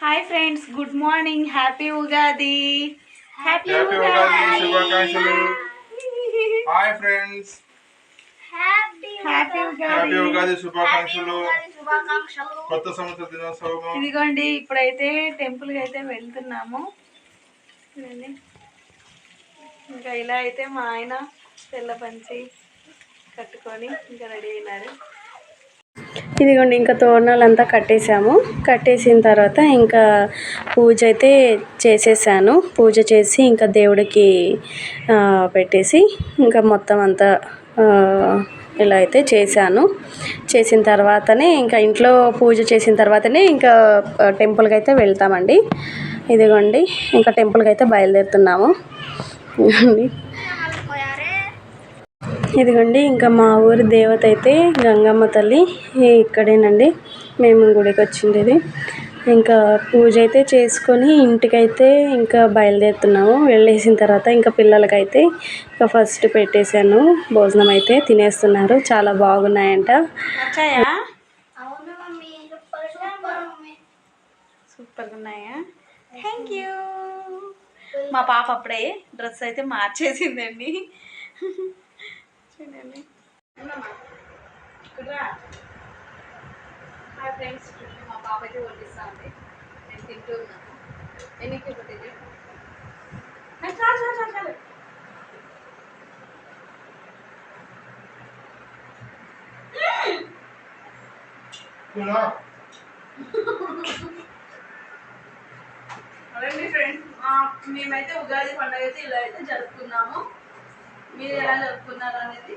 Hi friends, good morning. Happy Ugadi. Happy Ugadi శుభాకాంక్షలు. Hi friends, happy Ugadi శుభాకాంక్షలు. కొత్త సంవత్సర దినోత్సవం. ఇదిగోండి, ఇప్పుడైతే టెంపుల్కి అయితే వెళ్తున్నాము. ఇంకా ఇలా అయితే మా ఆయన తెల్ల పంచి కట్టుకొని ఇంకా రెడీ అయినారు. ఇదిగోండి, ఇంకా తోరణాలంతా కట్టేసాము. కట్టేసిన తర్వాత ఇంకా పూజ అయితే చేసేసాను. పూజ చేసి ఇంకా దేవుడికి పెట్టేసి ఇంకా మొత్తం అంతా ఇలా అయితే చేశాను. చేసిన తర్వాతనే ఇంకా ఇంట్లో పూజ చేసిన తర్వాతనే ఇంకా టెంపుల్కి అయితే వెళ్తామండి. ఇదిగోండి, ఇంకా టెంపుల్కి అయితే బయలుదేరుతున్నాము. ఇదిగోండి, ఇంకా మా ఊరి దేవత అయితే గంగమ్మ తల్లి ఇక్కడేనండి. మేము గుడికి వచ్చిండేది. ఇంకా పూజ అయితే చేసుకొని ఇంటికైతే ఇంకా బయలుదేరుతున్నాము. వెళ్ళేసిన తర్వాత ఇంకా పిల్లలకైతే ఇంకా ఫస్ట్ పెట్టేశాను. భోజనం అయితే తినేస్తున్నారు. చాలా బాగున్నాయంట. సూపర్గా ఉన్నాయా? Thank you. మా పాప అప్పుడే డ్రెస్ అయితే మార్చేసిందండి. చూడండి. హాయ్ ఫ్రెండ్స్, మా పాప అయితే వడ్డిస్తా ఉంది. నేను తింటూ ఉన్నాను. ఎన్నికి ఒకటి చాలు చాలు చాలు. అదండి ఫ్రెండ్స్, మేమైతే ఉగాది పండుగ అయితే ఇలా అయితే జరుపుకున్నాము. మీరు ఎలా జరుపుకున్నారు అనేది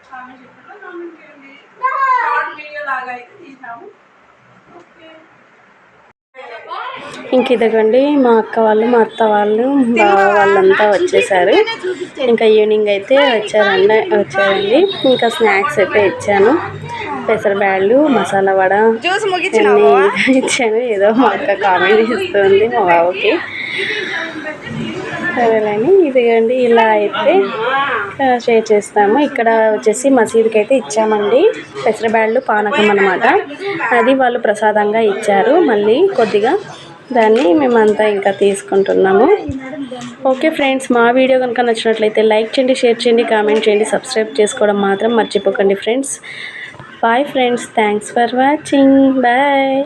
కామెంట్ సెక్షన్లో కామెంట్ చేయండి. షార్ట్ వీడియో లాగా అయితే తీసాము. ఓకే, ఇంక ఇదిగోండి, మా అక్క వాళ్ళు, మా అత్త వాళ్ళు, బావ వాళ్ళంతా వచ్చేసారు. ఇంకా ఈవినింగ్ అయితే వచ్చారండి. ఇంకా స్నాక్స్ అయితే ఇచ్చాను. పెసరబ్యాళ్ళు, మసాలా వడ అన్నీ ఇచ్చాను. ఏదో మా అక్క కామెంట్ ఇస్తుంది మా బావకి. సరేలేని, ఇదిగోండి ఇలా అయితే షేర్ చేస్తాము. ఇక్కడ వచ్చేసి మసీదుకి అయితే ఇచ్చామండి పెసరబ్యాళ్ళు పానకం అనమాట. అది వాళ్ళు ప్రసాదంగా ఇచ్చారు. మళ్ళీ కొద్దిగా దాన్ని మేమంతా ఇంకా తీసుకుంటున్నాము. ఓకే ఫ్రెండ్స్, మా వీడియో కనుక నచ్చినట్లయితే లైక్ చేయండి, షేర్ చేయండి, కామెంట్ చేయండి, సబ్స్క్రైబ్ చేసుకోవడం మాత్రం మర్చిపోకండి friends. Bye friends, thanks for watching. Bye.